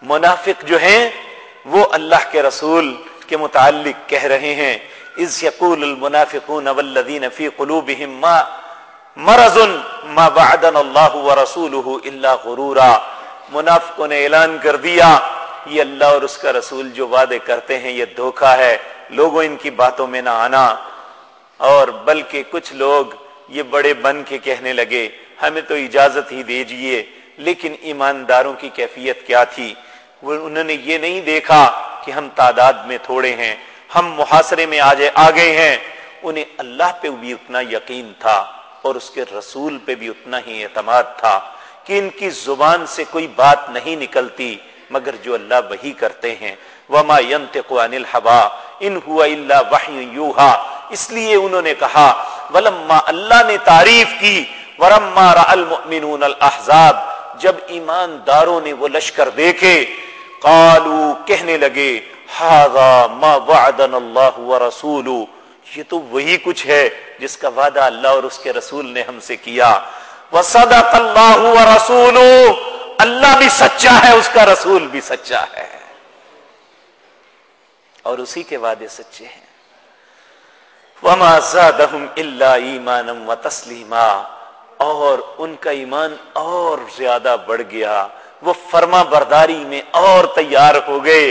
منافق جو ہیں وہ اللہ کے رسول کے متعلق کہہ رہے ہیں، اذ یقول المنافقون والذین فی قلوبہم مرض ما وعدنا اللہ ورسولہ الا غرورا، منافقوں نے اعلان کر دیا یہ اللہ اور اس کا رسول جو وعدے کرتے ہیں یہ دھوکہ ہے، لوگوں ان کی باتوں میں نہ آنا۔ اور بلکہ کچھ لوگ یہ بڑے بن کے کہنے لگے ہمیں تو اجازت ہی دیجئے، لیکن ایمانداروں کی کیفیت کیا تھی؟ انہوں نے یہ نہیں دیکھا کہ ہم تعداد میں تھوڑے ہیں، ہم محاصرے میں آ گئے ہیں، انہیں اللہ پہ بھی اتنا یقین تھا اور اس کے رسول پہ بھی اتنا ہی اعتماد تھا کہ ان کی زبان سے کوئی بات نہیں نکلتی مگر جو اللہ وحی کرتے ہیں۔ وما ينطق عن الهوى ان هو الا وحی یوحى، اس لیے انہوں نے کہا ولما، اللہ نے تعریف کی، ولما رأى المؤمنون الاحزاب، جب ایمانداروں نے وہ لشکر دیکھے، قالوا، کہنے لگے، ھذا ما وعدنا اللہ ورسولہ، یہ تو وہی کچھ ہے جس کا وعدہ اللہ اور اس کے رسول نے ہم سے کیا۔ وصدق اللہ ورسولہ، اللہ بھی سچا ہے، اس کا رسول بھی سچا ہے، اور اسی کے وعدے سچے ہیں۔ وما زادہم الا ایمانا وتسلیما، اور ان کا ایمان اور زیادہ بڑھ گیا، وہ فرما برداری میں اور تیار ہو گئے۔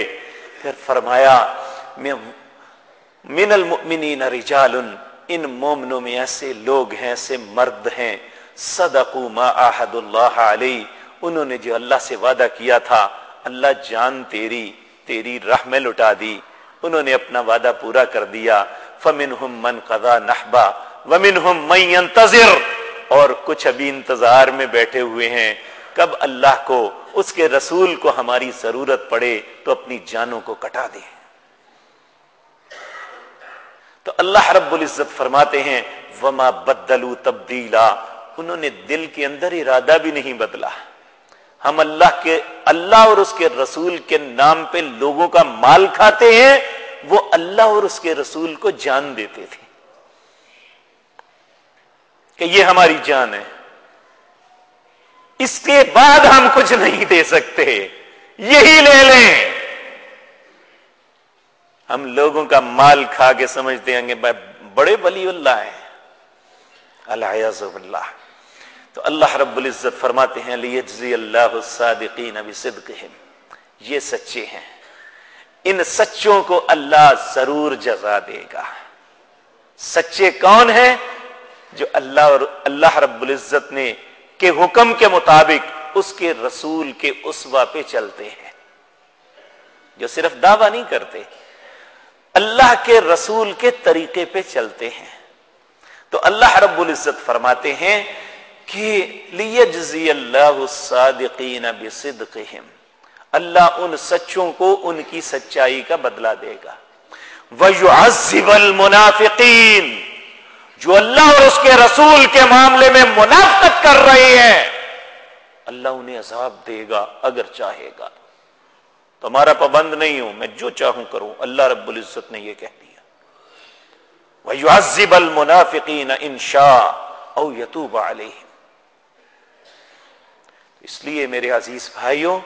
پھر فرمایا من المؤمنین رجال، ان مومنوں میں ایسے لوگ ہیں، ایسے مرد ہیں، صدقوا ما عاہدوا اللہ علیہ، انہوں نے جو اللہ سے وعدہ کیا تھا، اللہ جان تیری راہ میں لٹا دی، انہوں نے اپنا وعدہ پورا کر دیا۔ فمنہم من قضا نحبا ومنہم من ينتظر، اور کچھ ابھی انتظار میں بیٹھے ہوئے ہیں، کب اللہ کو، اس کے رسول کو ہماری ضرورت پڑے تو اپنی جانوں کو کٹا دیں۔ تو اللہ رب العزت فرماتے ہیں وما بدلوا تبدیلا، انہوں نے دل کے اندر ارادہ بھی نہیں بدلا۔ ہم اللہ اور اس کے رسول کے نام پہ لوگوں کا مال کھاتے ہیں، وہ اللہ اور اس کے رسول کو جان دیتے تھے کہ یہ ہماری جان ہے، اس کے بعد ہم کچھ نہیں دے سکتے، یہی لے لیں۔ ہم لوگوں کا مال کھا کے سمجھتے ہیں کہ بڑے ولی اللہ ہیں، العیاذ باللہ۔ تو اللہ رب العزت فرماتے ہیں لیجزی اللہ الصادقین بصدقہم، یہ سچے ہیں، ان سچوں کو اللہ ضرور جزا دے گا۔ سچے کون ہیں؟ جو اللہ رب العزت نے کے حکم کے مطابق اس کے رسول کے اسوہ پہ چلتے ہیں، جو صرف دعویٰ نہیں کرتے، اللہ کے رسول کے طریقے پہ چلتے ہیں۔ تو اللہ رب العزت فرماتے ہیں کہ لیجزی اللہ الصادقین بصدقہم، اللہ ان سچوں کو ان کی سچائی کا بدلہ دے گا۔ وَيُعَذِّبَ الْمُنَافِقِينَ، جو اللہ اور اس کے رسول کے معاملے میں منافقت کر رہے ہیں، اللہ انہیں عذاب دے گا اگر چاہے گا۔ تمہارا پابند نہیں ہوں، میں جو چاہوں کروں، اللہ رب العزت نے یہ کہہ دیا۔ وَيُعَذِّبَ الْمُنَافِقِينَ إِن شَاءَ أَوْ يَتُوبَ عَلَيْهِمْ۔ اس لیے میرے عزیز بھائیوں،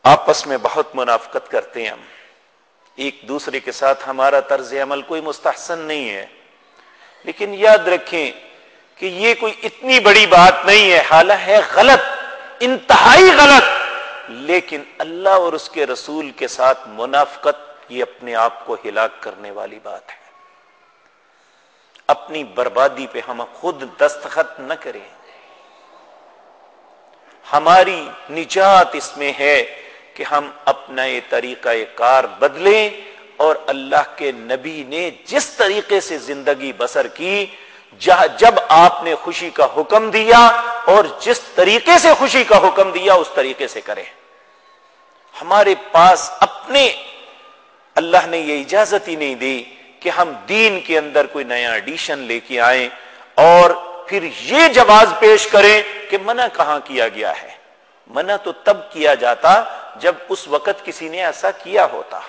آپس میں بہت منافقت کرتے ہیں ہم، ایک دوسرے کے ساتھ ہمارا طرز عمل کوئی مستحسن نہیں ہے، لیکن یاد رکھیں کہ یہ کوئی اتنی بڑی بات نہیں ہے، حالانکہ ہے غلط، انتہائی غلط، لیکن اللہ اور اس کے رسول کے ساتھ منافقت یہ اپنے آپ کو ہلاک کرنے والی بات ہے۔ اپنی بربادی پہ ہم خود دستخط نہ کریں۔ ہماری نجات اس میں ہے کہ ہم اپنا یہ طریقہ کار بدلیں، اور اللہ کے نبی نے جس طریقے سے زندگی بسر کی، جب آپ نے خوشی کا حکم دیا اور جس طریقے سے خوشی کا حکم دیا اس طریقے سے کریں۔ ہمارے پاس اپنے اللہ نے یہ اجازت ہی نہیں دی کہ ہم دین کے اندر کوئی نیا ایڈیشن لے کے آئیں اور پھر یہ جواز پیش کریں کہ منع کہاں کیا گیا ہے۔ منع تو تب کیا جاتا جب اس وقت کسی نے ایسا کیا ہوتا۔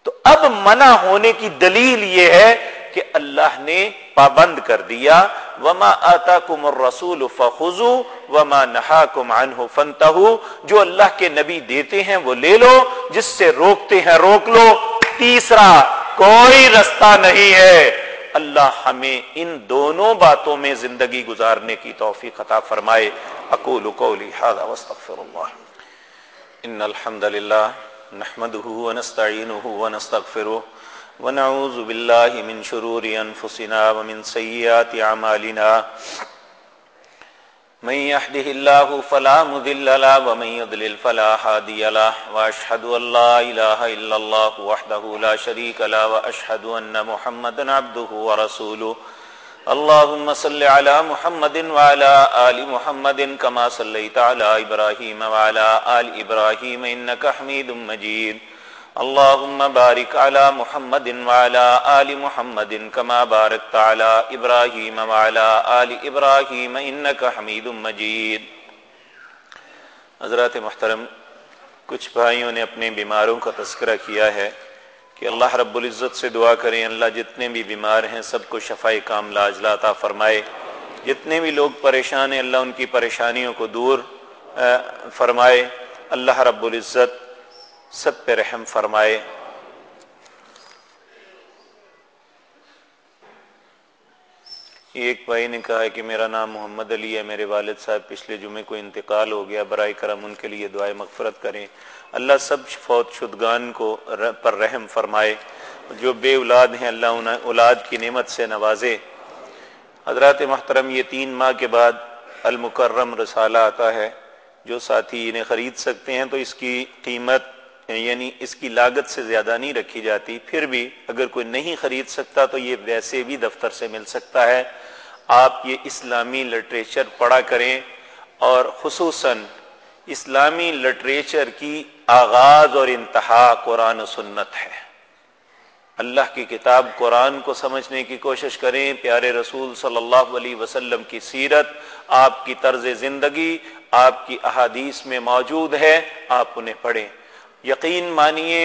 تو اب منع ہونے کی دلیل یہ ہے کہ اللہ نے پابند کر دیا، وَمَا آتَاكُمُ الرَّسُولُ فَخُذُوا وَمَا نَهَاكُمْ عَنْهُ فَانْتَهُوا، جو اللہ کے نبی دیتے ہیں وہ لے لو، جس سے روکتے ہیں روک لو۔ تیسرا کوئی رستہ نہیں ہے۔ اللہ ہمیں ان دونوں باتوں میں زندگی گزارنے کی توفیق عطا فرمائے۔ اقول قولی ھذا واستغفر اللہ۔ ان الحمد للہ نحمده ونستعینه ونستغفره ونعوذ باللہ من شرور انفسنا ومن سیئات اعمالنا، من يهده الله فلا مضل له ومن يضلل فلا هادي له، واشهد ان لا اله الا الله وحده لا شريك له، واشهد ان محمدا عبده ورسوله۔ اللهم صل على محمد وعلى آل محمد كما صليت على إبراهيم وعلى آل إبراهيم إنك حميد مجيد۔ اللهم بارك على محمد وعلى آل محمد كما باركت على إبراهيم وعلى آل إبراهيم إنك حميد مجيد۔ حضرات محترم، کچھ بھائیوں نے اپنے بیماروں کا تذکرہ کیا ہے کہ اللہ رب العزت سے دعا کریں اللہ جتنے بھی بیمار ہیں سب کو شفائے کاملہ عاجلہ عطا فرمائے، جتنے بھی لوگ پریشان ہیں اللہ ان کی پریشانیوں کو دور فرمائے، اللہ رب العزت سب پہ رحم فرمائے۔ ایک بھائی نے کہا ہے کہ میرا نام محمد علی ہے، میرے والد صاحب پچھلے جمعے کو انتقال ہو گیا، برائے کرم ان کے لیے دعائے مغفرت کریں، اللہ سب فوت شدگان کو پر رحم فرمائے، جو بے اولاد ہیں اللہ انہیں اولاد کی نعمت سے نوازے۔ حضرات محترم، یہ 3 ماہ کے بعد المکرم رسالہ آتا ہے، جو ساتھی انہیں خرید سکتے ہیں تو اس کی قیمت یعنی اس کی لاگت سے زیادہ نہیں رکھی جاتی، پھر بھی اگر کوئی نہیں خرید سکتا تو یہ ویسے بھی دفتر سے مل سکتا ہے۔ آپ یہ اسلامی لٹریچر پڑھا کریں، اور خصوصاً اسلامی لٹریچر کی آغاز اور انتہا قرآن و سنت ہے۔ اللہ کی کتاب قرآن کو سمجھنے کی کوشش کریں، پیارے رسول صلی اللہ علیہ وسلم کی سیرت، آپ کی طرز زندگی آپ کی احادیث میں موجود ہے، آپ انہیں پڑھیں۔ یقین مانیے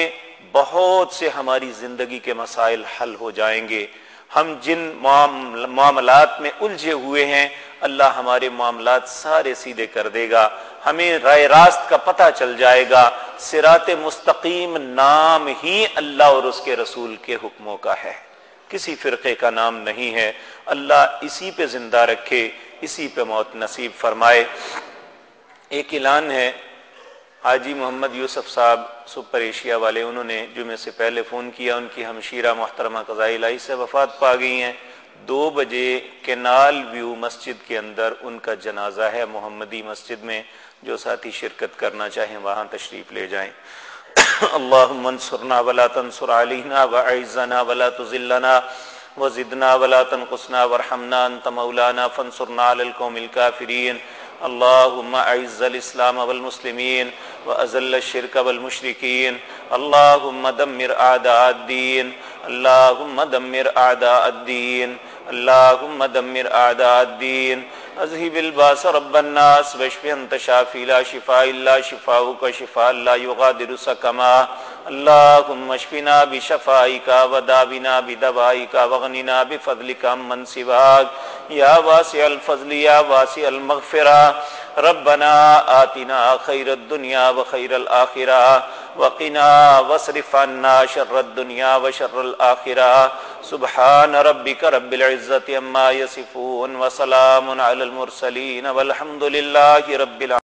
بہت سے ہماری زندگی کے مسائل حل ہو جائیں گے۔ ہم جن معاملات میں الجھے ہوئے ہیں اللہ ہمارے معاملات سارے سیدھے کر دے گا، ہمیں راہ راست کا پتہ چل جائے گا۔ صراط مستقیم نام ہی اللہ اور اس کے رسول کے حکموں کا ہے، کسی فرقے کا نام نہیں ہے۔ اللہ اسی پہ زندہ رکھے، اسی پہ موت نصیب فرمائے۔ ایک اعلان ہے، حاجی محمد یوسف صاحب سپر ایشیا والے، انہوں نے جمعے سے پہلے فون کیا، ان کی ہمشیرہ محترمہ قضاء الہی سے وفات پا گئی ہیں۔ 2 بجے کینال ویو مسجد کے اندر ان کا جنازہ ہے، محمدی مسجد میں، جو ساتھی شرکت کرنا چاہیں وہاں تشریف لے جائیں۔ اللہم انصرنا ولا تنصر علینا وعزنا ولا تذلنا وزدنا ولا تنقصنا وارحمنا انت مولانا فانصرنا علی القوم الکافرین اللهم اعز الاسلام والمسلمين واذل الشرك والمشركين اللهم دمر اعداء الدين اللهم دمر اعداء الدين اللهم دمر اعداء الدين اذهب الباس رب الناس واشف انت شافي لا شفاء الا شفاؤك شفاء لا يغادر سقما اللهم اشفنا بشفائك وداونا بدوائك واغننا بفضلك عمن سواك يا واسع الفضل يا واسع المغفرة ربنا آتنا خير الدنيا وخير الآخرة وقنا واصرف عنا شر الدنيا وشر الآخرة سبحان ربك رب العزة عما يصفون وسلام على المرسلين والحمد لله رب العالمين.